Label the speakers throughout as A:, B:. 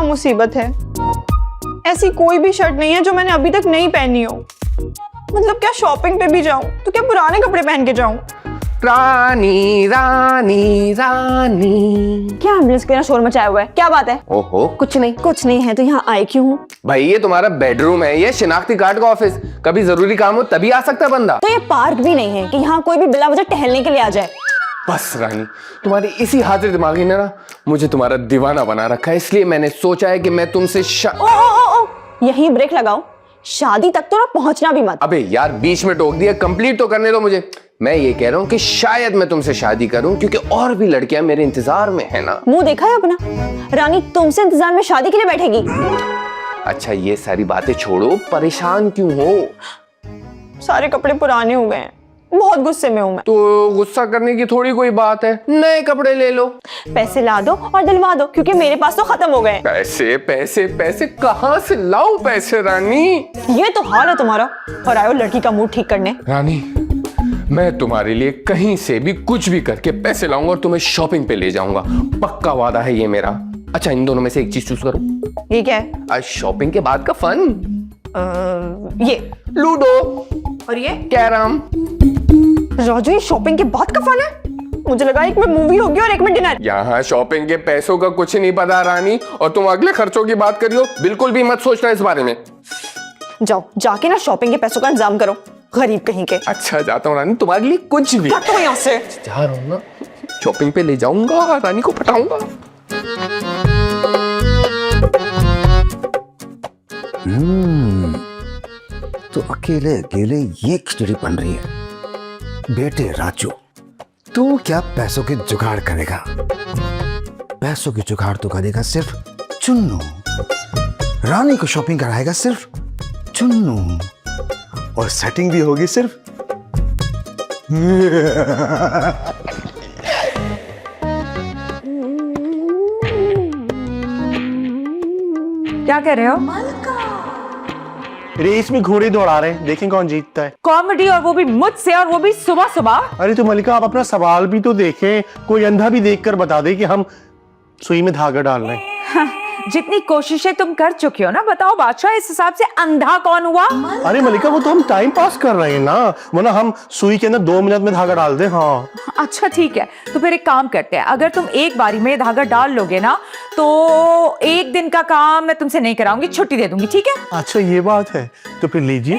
A: क्या मुसीबत है, ऐसी कोई भी शर्ट नहीं है जो मैंने अभी तक नहीं पहनी हो। मतलब क्या शॉपिंग पे भी जाऊं तो क्या पुराने कपड़े पहन के जाऊं?
B: रानी रानी रानी,
A: क्या एम्बुलेंस के ना शोर मचाया हुआ है, क्या बात है?
B: ओहो,
A: कुछ नहीं है तो यहाँ आए क्यों हूँ?
B: भाई ये तुम्हारा बेडरूम है, ये शिनाख्ती कार्ड का ऑफिस। कभी जरूरी काम हो तभी आ सकता है बंदा।
A: तो ये पार्क भी नहीं है कि यहाँ कोई भी बिला वजह टहलने के लिए आ जाए।
B: बस रानी, तुम्हारी इसी हाजिर दिमागी ने ना मुझे तुम्हारा दीवाना बना रखा है, इसलिए मैंने सोचा है कि मैं तुमसे
A: ओ, यहीं ब्रेक लगाओ, शादी तक तो ना पहुंचना भी मत।
B: अबे यार बीच में टोक दिया, कंप्लीट तो करने दो मुझे। मैं ये कह रहा हूँ कि शायद मैं तुमसे शादी करूं क्योंकि और भी लड़कियां मेरे इंतजार में है ना।
A: मुंह देखा है अपना? रानी तुमसे इंतजार में शादी के लिए बैठेगी।
B: अच्छा ये सारी बातें छोड़ो, परेशान क्यों हो?
A: सारे कपड़े पुराने हो गए हैं, बहुत गुस्से में हूँ मैं।
B: तो गुस्सा करने की थोड़ी कोई बात है, नए कपड़े ले लो।
A: पैसे ला दो और दिलवा दो क्योंकि मेरे पास तो खत्म हो गए।
B: पैसे पैसे पैसे कहाँ से लाऊं पैसे रानी?
A: ये तो हाल है तुम्हारा, और आयो लड़की का मूड ठीक करने।
B: रानी मैं तुम्हारे लिए कहीं से भी कुछ भी करके पैसे लाऊंगा और तुम्हें शॉपिंग पे ले जाऊंगा, पक्का वादा है ये मेरा। अच्छा इन दोनों में से एक चीज चूज करो।
A: ये क्या है?
B: आज शॉपिंग के बाद का फन।
A: ये
B: लूडो।
A: और ये
B: कैरम।
A: राजू, ये शॉपिंग के बाद का फन है? मुझे लगा एक में मूवी होगी और एक में डिनर।
B: यहाँ शॉपिंग के पैसों का कुछ नहीं पता रानी, और तुम अगले खर्चों की बात करियो, बिल्कुल भी मत सोचना इस बारे में।
A: जाओ जाके ना शॉपिंग के पैसों का इंतजाम करो, गरीब कहीं के।
B: अच्छा जाता हूँ रानी, तुम्हारे लिए कुछ भी।
A: हटो यहाँ से।
B: जा रहा हूँ ना, शॉपिंग पे ले जाऊंगा, रानी को पटाऊंगा।
C: तो अकेले अकेले ये खिचड़ी बन रही है। बेटे राजू, तू क्या पैसों के जुगाड़ करेगा? पैसों की जुगाड़ तो करेगा सिर्फ चुन्नू। रानी को शॉपिंग कराएगा सिर्फ चुन्नू, और सेटिंग भी होगी सिर्फ
D: क्या कर रहे हो?
E: रेस में घोड़े दौड़ा रहे हैं, देखें कौन जीतता है।
D: कॉमेडी, और वो भी मुझसे, और वो भी सुबह सुबह।
E: अरे तो मलिका आप अपना सवाल भी तो देखें, कोई अंधा भी देखकर बता दे कि हम सुई में धागा डाल रहे हैं।
D: जितनी कोशिशें तुम कर चुके हो ना, बताओ बादशाह इस हिसाब से अंधा कौन हुआ?
E: अरे मलिका वो तो हम टाइम पास कर रहे हैं ना, वरना हम सुई के अंदर 2 मिनट में धागा डाल दे। हाँ
D: अच्छा ठीक है, तो फिर एक काम करते हैं, अगर तुम एक बारी में धागा डाल लोगे ना तो एक दिन का काम मैं तुमसे नहीं कराऊंगी, छुट्टी दे दूंगी, ठीक है?
E: अच्छा ये बात है, तो फिर लीजिए।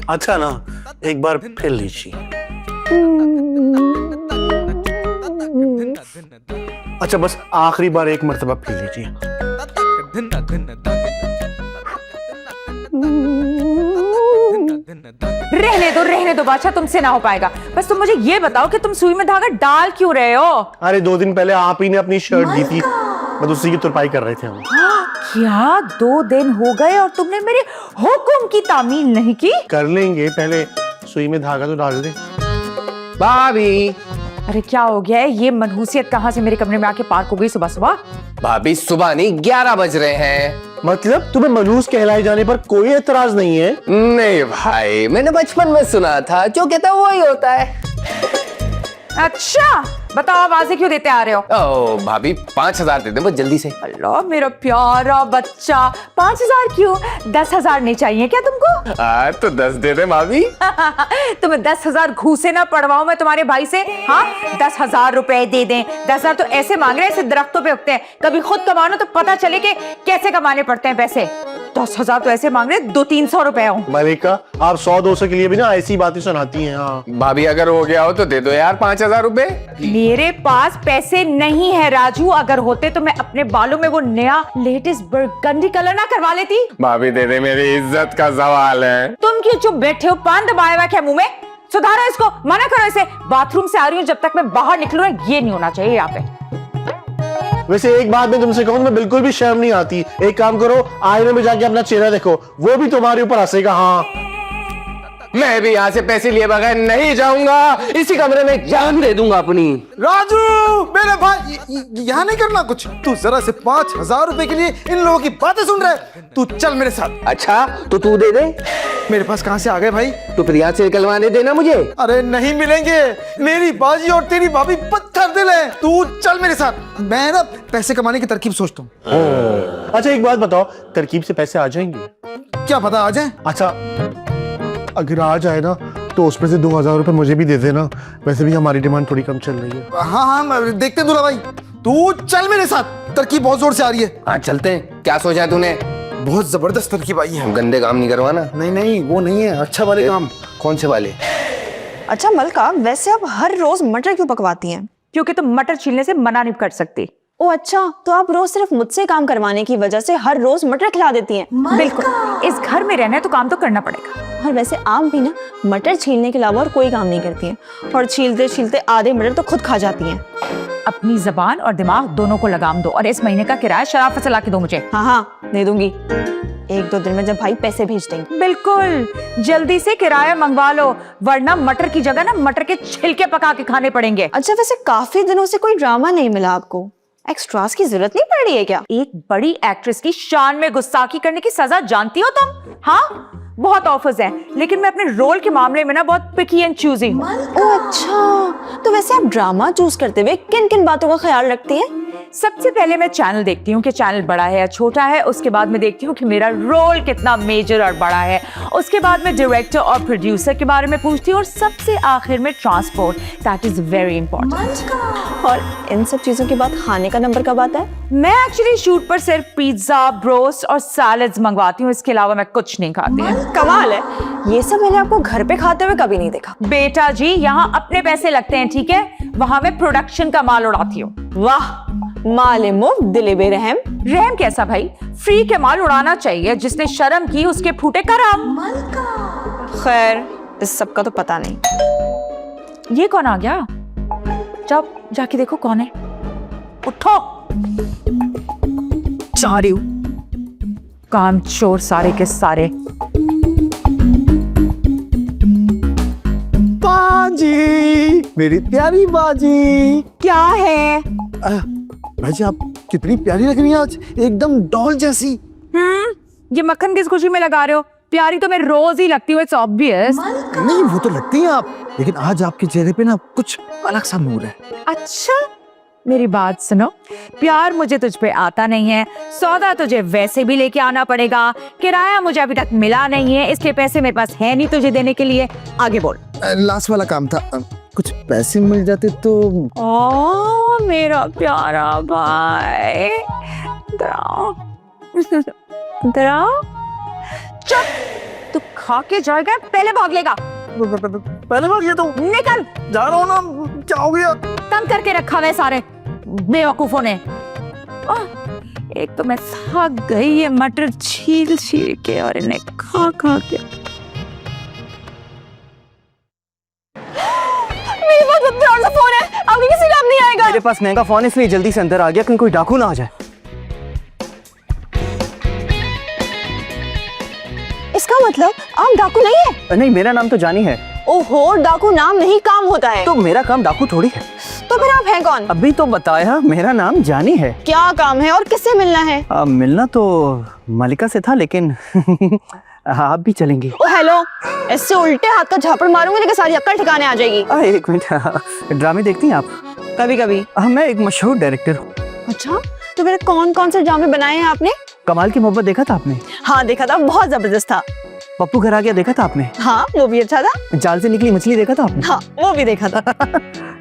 E: अच्छा ना, एक बार फिर लीजिए। अच्छा बस आखिरी बार एक मर्तबा पी लीजिए।
D: रहने दो बादशाह, तुमसे ना हो पाएगा। बस तुम मुझे ये बताओ कि तुम सुई में धागा डाल क्यों रहे हो?
E: अरे 2 दिन पहले आप ही ने अपनी शर्ट दी थी, बस उसी की तुरपाई कर रहे थे हम।
D: क्या 2 दिन हो गए और तुमने मेरे हुक्म की तामील नहीं की?
E: कर लेंगे, पहले सुई में धागा तो डाल दे।
B: भाभी।
D: अरे क्या हो गया है? ये मनहूसियत कहाँ से मेरे कमरे में आके पार्क हो गई सुबह सुबह?
B: भाभी सुबह नहीं 11 बज रहे हैं।
E: मतलब तुम्हें मनहूस कहलाए जाने पर कोई एतराज नहीं है?
B: नहीं भाई, मैंने बचपन में सुना था, जो कहता है वही होता है।
D: अच्छा बताओ, आवाजें क्यों देते आ रहे हो?
B: ओ भाभी 5000 दे दे बस जल्दी से।
D: अल्लाह मेरा प्यारा बच्चा, 5000 क्यों? 10,000 नहीं चाहिए क्या तुमको?
B: तो 10 दे दे भाभी।
D: तुम्हें 10,000 घूसे ना पड़वाऊं मैं तुम्हारे भाई से? हाँ 10,000 रुपए दे दें। 10,000 तो ऐसे मांग रहे हैं ऐसे दरख्तों पे उगते हैं, कभी खुद कमानो तो पता चले कि कैसे कमाने पड़ते हैं पैसे। 10,000 तो ऐसे मांग रहे हैं 200-300 रुपए हो।
E: मलिका आप 100-200 के लिए भी ना ऐसी बातें सुनाती हैं। हाँ
B: भाभी अगर हो गया हो तो दे दो यार 5000 रुपए।
D: मेरे पास पैसे नहीं है राजू, अगर होते तो मैं अपने बालों में वो नया लेटेस्ट बर्गंडी कलर ना करवा लेती।
B: भाभी दे दे, मेरी इज्जत का सवाल है।
D: तुम क्यों चुप बैठे हो? पान दबाया हुआ क्या मुंह में? सुधारो इसको, मना करो इसे। बाथरूम से आ रही हूँ, जब तक मैं बाहर निकलूं ये नहीं होना चाहिए यहाँ पे।
E: वैसे एक बात मैं तुमसे कहूँ, मैं बिल्कुल भी शर्म नहीं आती। एक काम करो, आईने में जाके अपना चेहरा देखो, वो भी तुम्हारे ऊपर हंसेगा। हाँ
B: मैं भी यहाँ से पैसे लिए बगैर नहीं जाऊंगा, इसी कमरे में जान दे दूंगा अपनी।
C: राजू मेरे भाई, यहाँ नहीं करना कुछ। तू जरा से 5,000 रुपए के लिए इन लोगों की बातें सुन रहा है। तू चल मेरे साथ।
B: अच्छा तो तू दे दे।
C: मेरे पास कहाँ से आ गए भाई?
B: तो फिर यहाँ से निकलवाने देना मुझे।
C: अरे नहीं मिलेंगे, मेरी बाजी और तेरी भाभी पत्थर दिल है। तू चल मेरे साथ, मैं ना पैसे कमाने की तरकीब सोचता हूँ।
E: अच्छा एक बात बताओ, तरकीब से पैसे आ जाएंगे?
C: क्या पता आ जाए।
E: अच्छा अगर आ जाए ना तो उसमें से 2,000 रुपए मुझे भी दे देना, वैसे भी हमारी डिमांड थोड़ी कम चल रही है।
C: हाँ हाँ देखते हैं दूल्हा भाई, तू चल मेरे साथ, तरकीब बहुत जोर से आ रही है।
B: हाँ चलते हैं। क्या सोचा तूने?
C: बहुत जबरदस्त तरकीब आई है।
B: गंदे काम नहीं करवाना।
C: नहीं नहीं वो नहीं है, अच्छा वाले काम।
B: कौन से वाले?
A: अच्छा मलका, वैसे आप हर रोज मटर क्यों पकवाती हैं?
D: क्योंकि तुम मटर छीलने से मना नहीं कर सकती।
A: ओ अच्छा, तो आप रोज सिर्फ मुझसे काम करवाने की वजह से हर रोज मटर खिला देती हैं।
D: बिल्कुल, इस घर में रहना है तो काम तो करना पड़ेगा।
A: और वैसे आप भी ना मटर छीलने के अलावा और कोई काम नहीं करती हैं, और छीलते छीलते आधे मटर तो खुद खा जाती हैं।
D: अपनी जबान और दिमाग दोनों को लगाम दो, और इस महीने का किराया शराफत से ला के दो मुझे।
A: हाँ हाँ दे दूंगी, 1-2 दिन में जब भाई पैसे भेज देंगे।
D: बिल्कुल, जल्दी से किराया मंगवा लो, वरना मटर की जगह ना मटर के छिलके पका के खाने पड़ेंगे।
A: अच्छा वैसे काफी दिनों से कोई ड्रामा नहीं मिला आपको, एक्स्ट्रास की जरूरत नहीं पड़ रही है क्या?
D: एक बड़ी एक्ट्रेस की शान में गुस्ताखी करने की सजा जानती हो तुम? हाँ, बहुत ऑफर्स हैं, लेकिन मैं अपने रोल के मामले में ना बहुत पिकी एंड चूजी हूँ।
A: ओह अच्छा, तो वैसे आप ड्रामा चूज करते हुए किन किन बातों का ख्याल रखती हैं?
D: सबसे पहले मैं चैनल देखती हूँ कि चैनल बड़ा है या छोटा है, उसके बाद मैं देखती हूँ कि मेरा रोल कितना मेजर और बड़ा है, उसके बाद मैं डायरेक्टर और प्रोड्यूसर के बारे में पूछती हूँ, और सबसे आखिर में transport, that is very important.
A: और इन सब चीजों के बाद खाने का नंबर कब आता है?
D: मैं एक्चुअली शूट पर सिर्फ पिज्जा, ब्रोस्ट और सैलड्स मंगवाती हूँ, इसके अलावा मैं कुछ नहीं खाती।
A: कमाल है, ये सब मैंने आपको घर पे खाते हुए कभी नहीं देखा।
D: बेटा जी, यहाँ अपने पैसे लगते हैं, ठीक है? वहां मैं प्रोडक्शन का माल उड़ाती हूँ।
A: वाह, माले मुफ्त दिले बेरहम।
D: रहम कैसा भाई, फ्री के माल उड़ाना चाहिए, जिसने शर्म की उसके फूटे करम।
A: खैर इस सब का तो पता नहीं।
D: ये कौन आ गया? जाओ जाके देखो कौन है। उठो, जा रही हूँ। काम चोर सारे के सारे।
C: बाजी, मेरी प्यारी बाजी।
A: क्या है?
C: बाजी आप कितनी प्यारी लग रही हैं आज, एकदम डॉल जैसी।
D: ये मक्खन किस खुशी में लगा रहे हो? प्यारी तो मैं रोज ही लगती हूँ, इट्स ऑब्वियस।
C: नहीं वो तो लगती हैं आप, लेकिन आज आपके चेहरे पे ना कुछ अलग सा नूर है।
D: अच्छा, मेरी बात सुनो, प्यार मुझे तुझ पे आता नहीं है, सौदा तुझे वैसे भी लेके आना पड़ेगा, किराया मुझे अभी तक मिला नहीं है, इसलिए पैसे मेरे पास है नहीं तुझे देने के लिए। आगे बोल।
C: लास्ट वाला काम था, कुछ पैसे मिल जाते तो।
D: ओ मेरा प्यारा भाई, डराओ डराओ। चुप, तू खा के जाएगा पहले भाग लेगा।
C: पहले बार ये तो
D: निकल,
C: जा रहा हूँ ना, क्या हो गया?
D: तंग करके रखा हुआ है सारे बेवकूफों ने। एक तो मैं थक गई ये मटर छील छील के और इन्हें खा खा के।
A: मेरे पास इतना बड़ा फोन है, अभी किसी काम नहीं आएगा।
F: मेरे पास महंगा फोन है इसलिए जल्दी से अंदर आ गया, कहीं कोई डाकू ना आ जाए।
A: इसका मतलब आप डाकू नहीं है?
F: नहीं, मेरा नाम तो जानी है।
A: ओहो, डाकू नाम नहीं काम होता है।
F: तो मेरा काम डाकू थोड़ी है।
A: तो फिर आप हैं कौन?
F: अभी तो बताया, मेरा नाम जानी है।
A: क्या काम है और किससे मिलना है?
F: मिलना तो मलिका से था, लेकिन आप भी चलेंगे।
A: ओ हेलो, इससे उल्टे हाथ का झापड़ मारूंगी लेकिन सारी अक्ल ठिकाने आ जाएगी।
F: एक मिनट, ड्रामे देखती हैं आप?
A: कभी कभी।
F: मैं एक मशहूर डायरेक्टर हूँ।
A: अच्छा, तो फिर कौन कौन से ड्रामे बनाए हैं आपने?
F: कमाल की मोहब्बत देखा था आपने?
A: हाँ देखा था, बहुत जबरदस्त था।
F: पप्पू घर आ गया देखा था आपने?
A: हाँ वो भी अच्छा था।
F: जाल से निकली मछली देखा था आपने?
A: हाँ वो भी देखा था।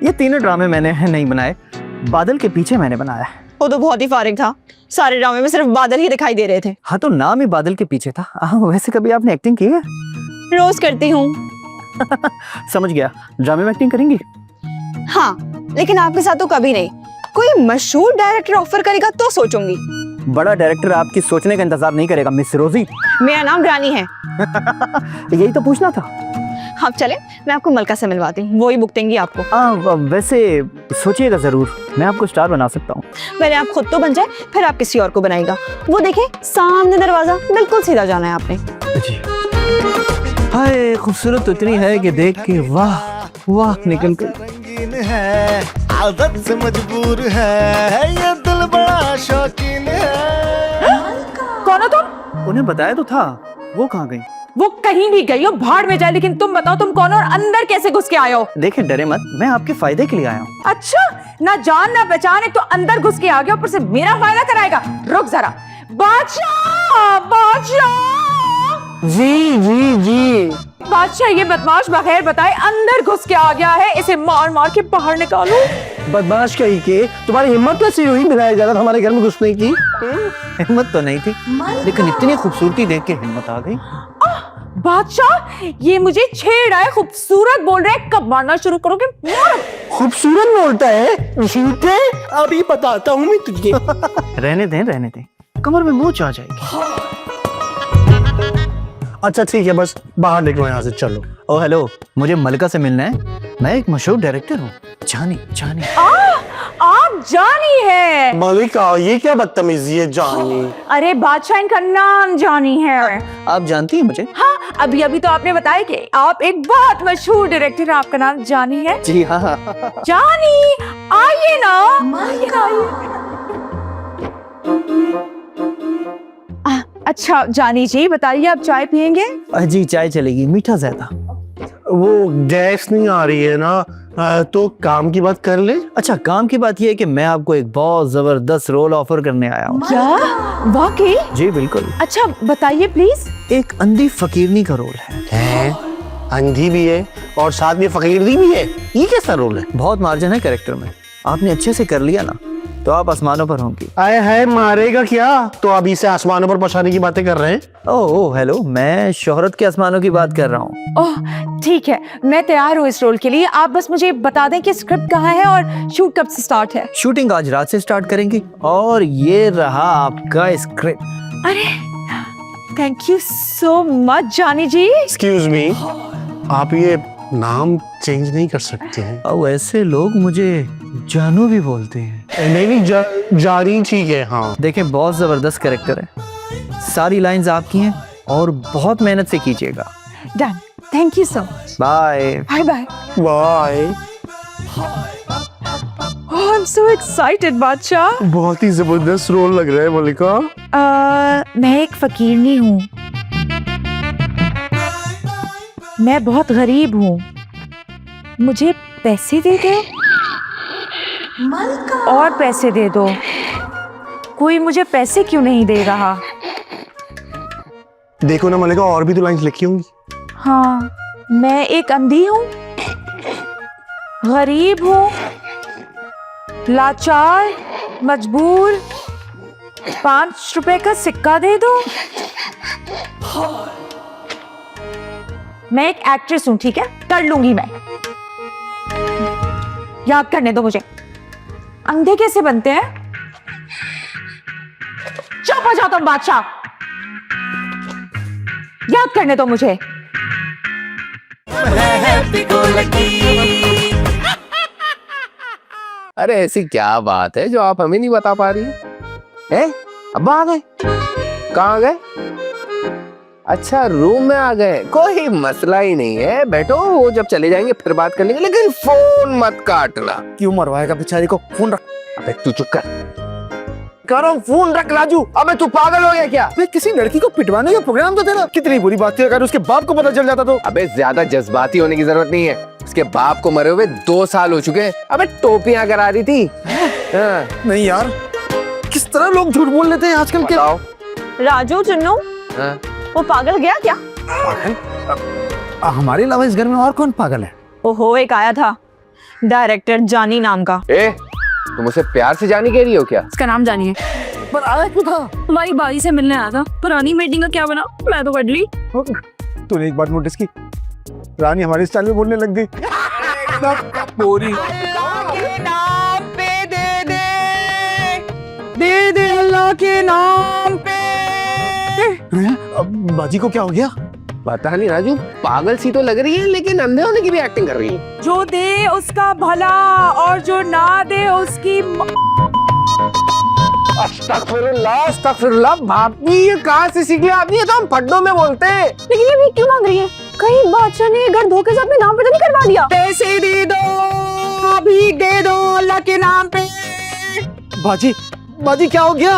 F: ये तीनों ड्रामे मैंने नहीं बनाए, बादल के पीछे मैंने बनाया।
A: वो तो बहुत ही फारिग था, सारे ड्रामे में सिर्फ बादल ही दिखाई दे रहे थे।
F: हाँ तो नाम ही बादल के पीछे था। वैसे कभी आपने एक्टिंग की है?
A: रोज करती हूँ।
F: समझ गया, ड्रामे में एक्टिंग करेंगी?
A: हाँ, लेकिन आपके साथ तो कभी नहीं। कोई मशहूर डायरेक्टर ऑफर करेगा तो सोचूंगी।
F: बड़ा डायरेक्टर आपकी सोचने का इंतजार नहीं करेगा मिस रोजी।
A: मेरा नाम रानी है।
F: यही तो पूछना था।
A: आप चले, मैं आपको मलका से मिलवाती हूँ, वो ही बुक देंगी आपको।
F: वैसे सोचिएगा जरूर, मैं आपको स्टार बना सकता हूँ।
A: पहले आप खुद तो बन जाए, फिर आप किसी और को बनाएगा। वो देखे सामने दरवाजा, बिल्कुल सीधा जाना है आपने।
F: जी। हाय खूबसूरत तो इतनी है कि देख के वाह वाह निकल कर।
G: रंगीन है, आदत से मजबूर है, ये दिल बड़ा शौकीन है।
D: कौन हो तुम?
F: उन्हें बताया तो था, वो कहाँ गई?
D: वो कहीं भी गई हो, भाड़ में जाए, लेकिन तुम बताओ तुम कौन हो और अंदर कैसे घुस के आए हो?
F: देखे डरे मत, मैं आपके फायदे के लिए आया हूँ।
D: अच्छा, ना जान ना पहचान, एक तो अंदर घुस के आ गया, ऊपर से मेरा फायदा कराएगा। रुक जरा। बादशाह, बादशाह,
F: जी जी जी।
D: बादशाह, ये बदमाश बगैर बताए अंदर घुस के आ गया है, इसे मार मार के बाहर निकालो।
F: बदमाश कही के तुम्हारी हिम्मत कैसे हुई बिना इजाजत हमारे घर में घुसने की? हिम्मत तो नहीं थी, लेकिन इतनी खूबसूरती देख के हिम्मत आ गई।
D: बादशाह, ये मुझे छेड़ रहा है, खूबसूरत बोल रहा है, कब मारना शुरू करोगे?
F: खूबसूरत बोलता है? झूठे, अभी बताता हूँ मैं तुझे। रहने दें, कमर में मोच आ जाएगी।
E: अच्छा ठीक है, बस बाहर निकलो यहाँ से, चलो।
F: ओ हेलो, मुझे मलिका से मिलना है। मैं एक मशहूर डायरेक्टर हूँ, जानी।
D: आप जानी है?
E: मलिका, ये क्या बदतमीजी है जानी?
D: अरे बादशाह, इनका नाम जानी है।
F: आप जानती हैं मुझे?
D: हाँ, अभी अभी तो आपने बताया कि आप एक बहुत मशहूर डायरेक्टर हैं, आपका नाम जानी है।
F: जी हाँ।
D: जानी, आइए ना, आइए। अच्छा जानी जी, बताइए आप चाय पियेंगे?
F: जी चाय चलेगी, मीठा ज्यादा।
E: वो गैस नहीं आ रही है ना, तो काम की बात कर ले।
F: अच्छा, काम की बात यह है कि मैं आपको एक बहुत जबरदस्त रोल ऑफर करने आया हूँ।
D: क्या? वाकई?
F: जी बिल्कुल।
D: अच्छा बताइए प्लीज।
F: एक अंधी फकीरनी का रोल है।
E: अंधी भी है और साथ में फकीरनी भी है, ये कैसा रोल है?
F: बहुत मार्जिन है कैरेक्टर में, आपने अच्छे से कर लिया ना तो आप आसमानों पर होंगी।
E: आए है, मारेगा क्या? तो अभी से आसमानों पर पहुंचाने की बातें कर रहे हैं?
F: ओह हेलो, मैं शोहरत के आसमानों की बात कर रहा हूँ।
D: ओह ठीक है, मैं तैयार हूँ इस रोल के लिए। आप बस मुझे बता दें कि स्क्रिप्ट कहाँ है और शूट कब से स्टार्ट है।
F: शूटिंग आज रात से स्टार्ट करेंगे और ये रहा आपका स्क्रिप्ट।
D: अरे थैंक यू सो मच जानी जी।
E: एक्सक्यूज मी, आप ये नाम चेंज नहीं कर सकते हैं?
F: और ऐसे लोग मुझे जानू भी बोलते हैं।
E: नहीं, जानी ठीक है। हाँ
F: देखें, बहुत जबरदस्त कैरेक्टर है, सारी लाइंस आपकी हैं और बहुत मेहनत से कीजिएगा।
D: Done, thank you so much.
F: Bye
D: bye bye.
E: Bye.
D: Oh I am so excited Badshah.
E: बहुत ही जबरदस्त रोल लग रहा है मलिका।
D: मैं एक फकीरनी हूँ, मैं बहुत गरीब हूँ, मुझे पैसे दे दो और पैसे दे दो। कोई मुझे पैसे क्यों नहीं दे रहा?
E: देखो ना मलिका, और भी तो लाइंस लिखी होंगी।
D: हाँ, मैं एक अंधी हूँ, गरीब हूँ, लाचार, मजबूर, 5 रुपए का सिक्का दे दो। मैं एक एक्ट्रेस हूँ, ठीक है, कर लूंगी मैं। याद करने दो मुझे, अंधे कैसे बनते हैं? चुप हो जाओ तुम बादशाह, याद करने दो मुझे।
B: अरे ऐसी क्या बात है जो आप हमें नहीं बता पा रही हैं? अब्बा आ गए? कहाँ गए? अच्छा रूम में आ गए, कोई मसला ही नहीं है, बैठो, वो जब चले जाएंगे फिर बात कर लेंगे, लेकिन फोन मत काटना।
E: क्यों मरवाएगा बेचारी को? फोन रख।
B: अबे तू चुप कर रहा हूँ, फोन रख राजू। अबे तू पागल हो गया क्या?
E: किसी लड़की को पिटवाने का प्रोग्राम तो तेरा। कितनी बुरी बात थी, अगर उसके बाप को पता चल जाता तो।
B: अबे ज्यादा जज्बाती होने की जरूरत नहीं है, उसके बाप को मरे हुए 2 साल हो चुके हैं। अबे टोपियां करा रही थी। हाँ।
E: नहीं यार, किस तरह लोग झूठ बोल लेते हैं आजकल के।
B: बताओ।
A: राजू चुन्नू,
B: हाँ?
A: वो पागल गया क्या?
C: हमारे अलावा इस घर में और कौन पागल है?
A: ओहो, एक आया था डायरेक्टर जानी नाम का।
B: तुम उसे प्यार से जानी कह रही हो क्या?
H: इसका नाम जानिए।
E: पर आया क्यों था?
H: हमारी बाई से मिलने आया था, पुरानी मीटिंग का क्या बना, मैं तो कर ली।
E: तूने एक बात नोटिस की, रानी हमारे स्टाइल में बोलने लग गई।
F: पूरी
A: दे दे अल्लाह के नाम पे।
E: अब बाजी को क्या हो गया?
B: पता नहीं राजू, पागल सी तो लग रही है लेकिन अंधे होने की भी एक्टिंग कर रही है।
D: जो दे उसका भला और जो ना दे उसकी
B: अस्तगफिरुल्लाह, अस्तगफिरुल्लाह। भाभी ये कहाँ से सीख लिया आपने? ये तो हम फड्डों में बोलते हैं।
A: लेकिन ये भी क्यों मांग रही है? कहीं बादशाह ने घर धोखे से अपने नाम पे तो नहीं करवा दिया?
D: पैसे दे दो, भीख दे दो अल्लाह के नाम पे।
E: बाजी बाजी क्या हो गया?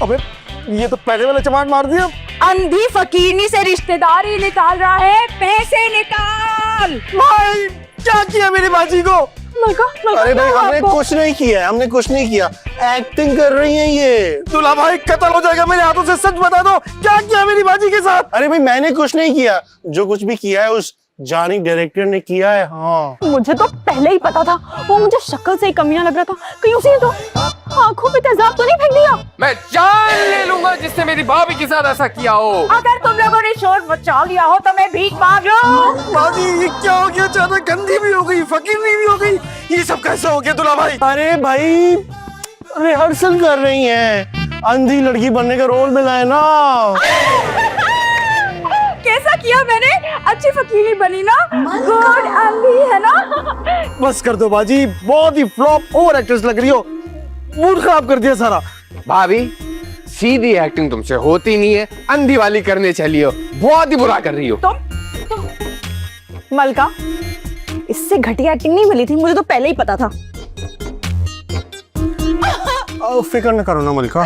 E: अबे ये तो पहले वाला चमाट मार दिया।
D: अंधी फकीरनी से रिश्तेदारी निकाल रहा है, पैसे निकाल।
E: भाई क्या किया मेरी बाजी को? अरे भाई हमने कुछ नहीं किया है, हमने कुछ नहीं किया, एक्टिंग कर रही है ये। दूल्हा भाई कत्ल हो जाएगा मेरे हाथों से, सच बता दो क्या किया मेरी बाजी के साथ? अरे भाई मैंने कुछ नहीं किया, जो कुछ भी किया है उस जानी डायरेक्टर ने किया है। हाँ
A: मुझे तो पहले ही पता था, वो मुझे शक्ल से ही कमियां लग रहा था, कहीं उसी ने तो आंखों पे तेजाब तो नहीं फेंक दिया?
B: मैं जान ले लूंगा जिसने मेरी भाभी के साथ ऐसा किया हो।
D: अगर तुम लोगों ने शोर मचा लिया हो तो मैं भीख मांग लूं।
E: बाजी ये क्या हो गया? अचानक गंदी भी हो गई, फकीरनी भी हो गई, ये सब कैसे हो गया दूल्हा भाई? अरे भाई रिहर्सल कर रही हैं, अंधी लड़की बनने का रोल मिला है ना।
D: कैसा किया मैंने? अच्छी फकीरी बनी ना, गुड अंधी है ना।
E: बस कर दो बाजी, बहुत ही फ्लॉप ओवर एक्ट्रेस लग रही हो, मूड खराब कर दिया सारा।
B: भाभी सीधी एक्टिंग तुमसे होती नहीं है, अंधी वाली करने चली हो, बहुत ही बुरा कर रही हो।
A: मलका, इससे घटिया एक्टिंग नहीं मिली थी, मुझे तो पहले ही पता था।
E: फिक्र न करो ना मलिका,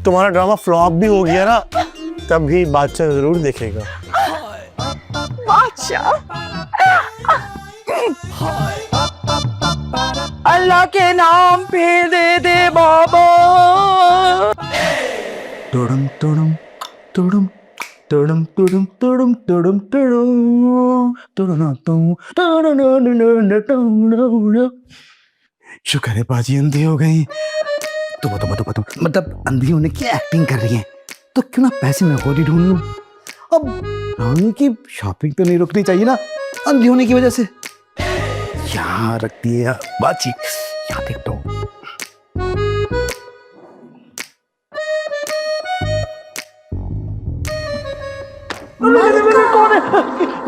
E: तुम्हारा ड्रामा फ्लॉप भी हो गया ना, तब भी बादशाह जरूर देखेगा।
A: बादशाह
D: अल्लाह के नाम पे दे दे बाबा।
C: तुड़म तुड़म तुड़म तुड़म तुड़म तुड़म तुड़म तुड़म। शुक्र है बाजी अंधी हो गई। तुम मतलब अंधी होने की एक्टिंग कर रही है तो क्यों ना पैसे मैं खुद ही ढूंढ लूं। अब रानी की शॉपिंग तो नहीं रुकनी चाहिए ना अंधी होने की वजह से। यहाँ रखती है बाजी, यहाँ देखता हूँ।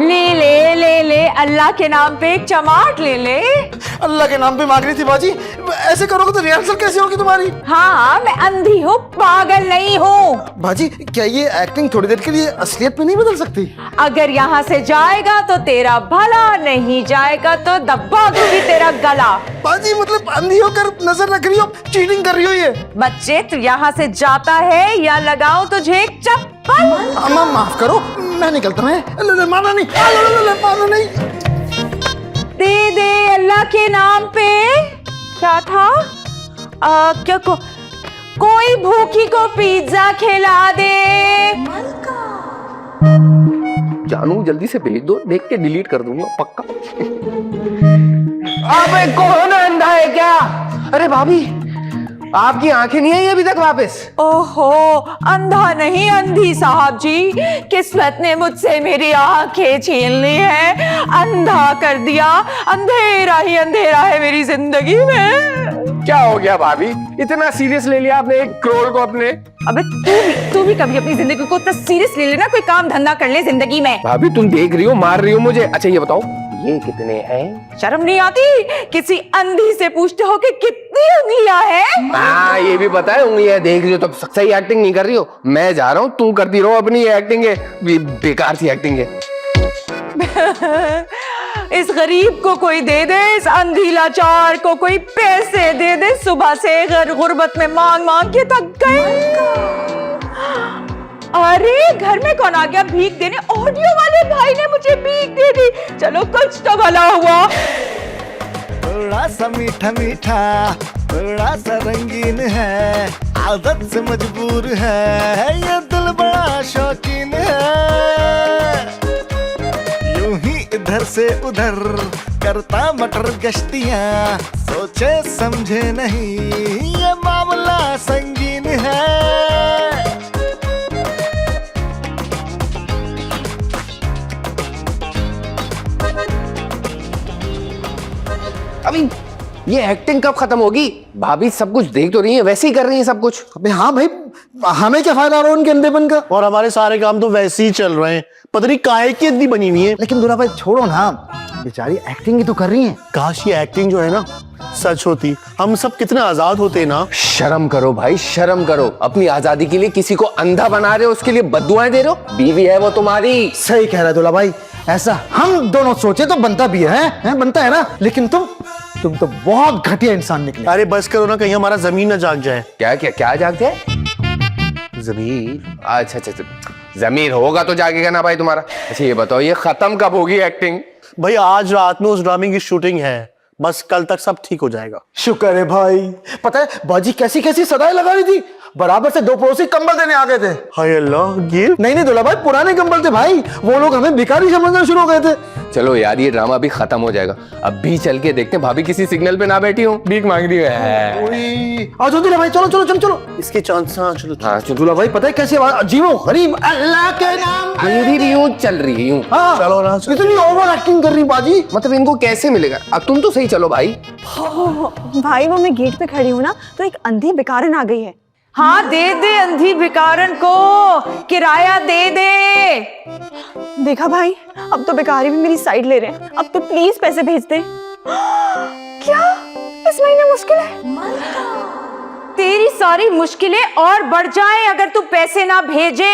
D: ले ले ले ले, अल्लाह के नाम पे एक चमाट ले ले।
E: अल्लाह के नाम पे मांग रही थी बाजी, ऐसे करोगे तो रिहर्सल कैसे होगी तुम्हारी?
D: हाँ मैं अंधी हूँ, पागल नहीं हूँ।
C: बाजी क्या ये एक्टिंग थोड़ी देर के लिए असलियत में नहीं बदल सकती?
D: अगर यहाँ से जाएगा तो तेरा भला, नहीं जाएगा तो दबा दूंगी तेरा गला।
E: बाजी मतलब अंधी होकर नजर रख रही हो, चीटिंग कर रही हो ये।
D: बच्चे तू यहाँ से जाता है या लगाओ तुझे एक चप्पल।
C: अम्मा माफ करो, मैं निकलता हूँ। माना नहीं, माना नहीं।
D: दे दे अल्लाह के नाम पे। क्या था? क्या कोई भूखी को पिज्जा खिला दे।
B: जानू जल्दी से भेज दो, देख के डिलीट कर दूंगा पक्का। अबे कौन अंधा है क्या? अरे भाभी आपकी आंखें नहीं आई अभी तक वापस?
D: ओहो अंधा नहीं अंधी साहब जी, किस्मत ने मुझसे मेरी आंखें छीन ली है, अंधा कर दिया। अंधेरा ही अंधेरा है मेरी जिंदगी में।
B: क्या हो गया भाभी, इतना सीरियस ले लिया आपने 1 करोड़ को अपने?
D: अबे तू भी कभी अपनी जिंदगी को इतना सीरियस ले लेना, कोई काम धंधा कर ले जिंदगी में।
B: भाभी तुम देख रही हो, मार रही हो मुझे। अच्छा ये बताओ ये कितने हैं?
D: शर्म नहीं आती? किसी अंधी से पूछते हो कि कितनी उंगलियां हैं?
B: हाँ ये भी पता है उंगलियां देख रही हो, तो सही एक्टिंग नहीं कर रही हो। मैं जा रहा हूँ, तू करती रहो अपनी एक्टिंग है, बेकार सी एक्टिंग है।
D: इस गरीब को कोई दे दे, इस अंधी लाचार को कोई पैसे दे दे। सुबह से गुर्बत में मांग मांग के थक गए। अरे घर में कौन आ गया भीख देने? ऑडियो वाले भाई ने मुझे भीख दे दी। चलो कुछ तो भला हुआ।
G: थोड़ा सा मीठा मीठा, थोड़ा सा रंगीन है, आदत से मजबूर है, ये दिल बड़ा शौकीन है। यूं ही इधर से उधर करता मटर गश्तियां, सोचे समझे नहीं ये मामला संगीन है।
B: अभी ये एक्टिंग कब खत्म होगी? भाभी सब कुछ देख तो रही है, वैसे ही कर रही है सब कुछ।
C: अबे हाँ भाई, हमें क्या फायदा रहा उनके अंधेपन का?
E: और हमारे सारे काम तो वैसे ही चल रहे हैं, पता नहीं काहे की इतनी बनी हुई है।
C: लेकिन दूल्हा भाई छोड़ो ना, बेचारी एक्टिंग ही तो कर रही हैं।
E: काश ये एक्टिंग जो है ना सच होती, हम सब कितने आजाद होते ना।
B: शर्म करो भाई, शर्म करो। अपनी आजादी के लिए किसी को अंधा बना रहे हो, उसके लिए बद्दुआएं दे रहे हो। बीवी है वो तुम्हारी।
C: सही कह रहा है दूल्हा भाई, ऐसा हम दोनों सोचे तो बनता भी है? बनता है ना। लेकिन तुम तो बहुत घटिया इंसान निकले।
E: अरे बस करो ना, कहीं हमारा जमीन न जाग जाए।
B: क्या क्या क्या जागते हैं?
E: जमीन?
B: अच्छा अच्छा अच्छा, जमीर होगा तो जागेगा ना भाई तुम्हारा। अच्छा ये बताओ, ये खत्म कब होगी एक्टिंग?
E: भाई आज रात में उस ड्रामे की शूटिंग है, बस कल तक सब ठीक हो जाएगा।
C: शुक्र है भाई। पता है बाजी कैसी कैसी सदाएं लगा रही थी, बराबर से 2 पड़ोसी कंबल देने आ गए थे।
E: हाय अल्लाह, ये
C: नहीं दूल्हा भाई, पुराने कंबल थे भाई। वो लोग हमें भिखारी समझना शुरू हो गए थे।
B: चलो यार, ये ड्रामा भी खत्म हो जाएगा। अब भी चल के देखते हैं भाभी किसी सिग्नल पे ना बैठी हो, भीख मांग रही है।
C: आ जाओ दूल्हा भाई, चलो चलो चलो चलो।
E: इसके चांस। हाँ चलो।
B: हाँ चलो।
C: दूल्हा भाई पता है कैसी आवाज अजीबो गरीब, अल्लाह के नाम
B: मेरी भी यूं चल रही हूँ।
C: हाँ
E: चलो ना।
C: इतनी ओवर एक्टिंग कर रही बाजी।
B: मतलब इनको कैसे मिलेगा? अब तुम तो सही चलो भाई।
A: भाई वो मैं गेट पे खड़ी हूँ ना, तो एक अंधी बेकारन आ गई है।
D: हाँ दे दे अंधी भिकारन को, किराया दे दे।
A: देखा भाई, अब तो बेकारी भी मेरी साइड ले रहे हैं। अब तो प्लीज पैसे भेज दे। क्या इस महीने मुश्किल है?
D: तेरी सारी मुश्किलें और बढ़ जाएं अगर तू पैसे ना भेजे।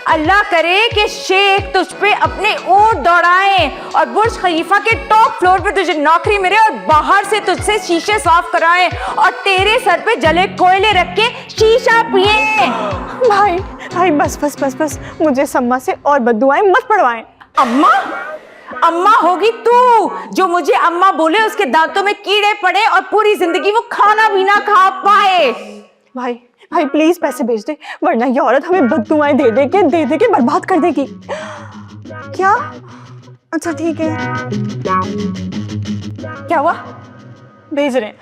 D: अल्लाह करे कि शेख तुझ पे अपने ऊंट दौड़ाए और बुर्ज खलीफा के टॉप फ्लोर पे तुझे नौकरी मिले और बाहर से तुझसे शीशे साफ कराए और तेरे सर पे जले कोयले रख के शीशा पिए।
A: भाई भाई बस बस बस बस, मुझे सम्मा से और बद्दुआएं मत पड़वाएं।
D: अम्मा? अम्मा होगी तू जो मुझे अम्मा बोले, उसके दांतों में कीड़े पड़े और पूरी जिंदगी वो खाना भी ना खा पाए।
A: भाई भाई प्लीज पैसे भेज दे, वरना ये औरत हमें बद्दुआएं दे दे के बर्बाद कर देगी। क्या? अच्छा ठीक है।
D: क्या हुआ?
A: भेज रहे हैं।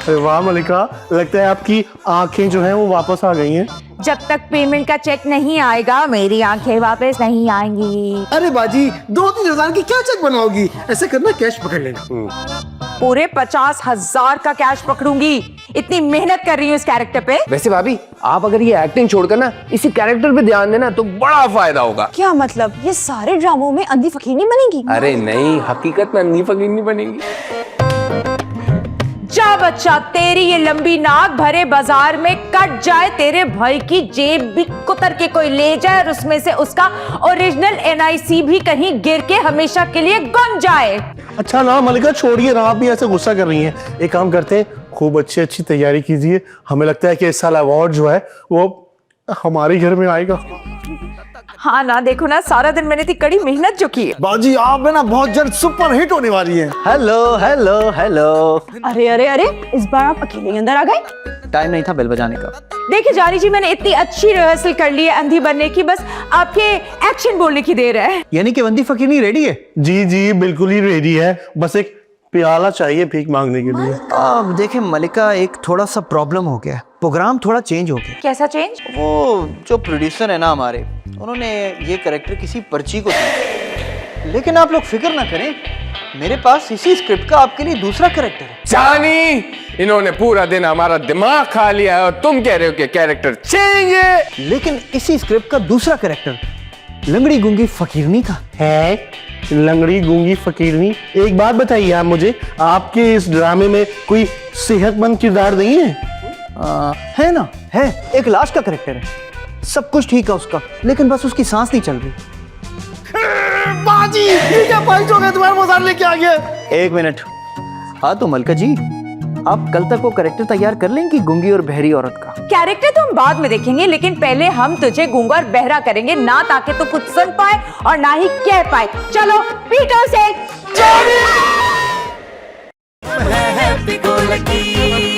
E: अरे वाह मलिका, लगता है आपकी आंखें जो हैं वो वापस आ गई हैं।
D: जब तक पेमेंट का चेक नहीं आएगा मेरी आंखें वापस नहीं आएंगी।
C: अरे बाजी 2-3 हजार की क्या चेक बनवाओगी? ऐसे करना, कैश पकड़ लेना।
D: पूरे 50,000 का कैश पकड़ूंगी। इतनी मेहनत कर रही हूँ इस कैरेक्टर पे।
B: वैसे भाभी, आप अगर ये एक्टिंग छोड़कर ना इसी कैरेक्टर पे ध्यान देना तो बड़ा फायदा होगा।
A: क्या मतलब, ये सारे ड्रामों में अंधी फकीर नहीं बनेगी?
B: अरे नहीं, हकीकत में अंधी फकीर नहीं बनेगी।
D: जा बच्चा, तेरी ये लंबी नाक भरे बाजार में कट जाए, तेरे भाई की जेब भी कुतर के कोई ले जाए और उसमें से उसका ओरिजिनल NIC भी कहीं गिर के हमेशा के लिए गुम जाए।
E: अच्छा ना मलिका, छोड़िए ना, आप भी ऐसे गुस्सा कर रही हैं। एक काम करते हैं, खूब अच्छी तैयारी कीजिए। हमें लगता है कि इस साल अवार्ड जो है वो हमारे घर में आएगा।
D: हाँ ना, देखो ना, सारा दिन मैंने इतनी कड़ी मेहनत जो की है।
C: बाजी आप है ना बहुत जल्द सुपर हिट होने वाली है।
F: Hello hello hello.
A: अरे अरे अरे, इस बार आप अकेले ही अंदर आ गए?
F: टाइम नहीं था बेल बजाने का।
D: देखिए जानी जी, मैंने इतनी अच्छी रिहर्सल कर ली है अंधी बनने की, बस आपके एक्शन बोलने की देर है।
F: यानी कि अंधी फकीर नहीं रेडी है?
E: जी जी बिल्कुल ही रेडी है, बस एक प्याला चाहिए भीख मांगने के लिए।
F: अब देखे मलिका, एक थोड़ा सा प्रॉब्लम हो गया, प्रोग्राम थोड़ा चेंज हो गया।
D: कैसा चेंज?
F: वो जो प्रोड्यूसर है ना हमारे, उन्होंने ये कैरेक्टर किसी पर्ची को दिया। लेकिन आप लोग फिक्र ना करें, मेरे पास इसी स्क्रिप्ट का आपके लिए दूसरा कैरेक्टर है।
B: जानी, इन्होंने पूरा दिन हमारा दिमाग खा लिया है और तुम कह रहे हो कि कैरेक्टर चेंज है।
F: लेकिन इसी स्क्रिप्ट का दूसरा कैरेक्टर लंगड़ी गूंगी फकीरनी का
E: है। लंगड़ी गूंगी फकीरनी, एक बात बताइए आप मुझे, आपके इस ड्रामे में कोई सेहतमंद किरदार नहीं है?
F: है ना, है। एक लाश का कैरेक्टर है, सब कुछ ठीक है उसका, लेकिन बस उसकी सांस नहीं चल रही।
E: बाजी ये क्या पाइच हो गया, तुम्हारे मजार लेके आ गया।
F: 1 मिनट। हाँ तो मलका जी, आप कल तक वो कैरेक्टर तैयार कर लेंगी गूंगी और बहरी औरत का?
D: कैरेक्टर तो हम बाद में देखेंगे, लेकिन पहले हम तुझे गूंगा और बहरा करेंगे, ना ताकि तू कुछ सुन पाए और ना ही कह पाए। चलो पीटो से।
G: Happy go lucky.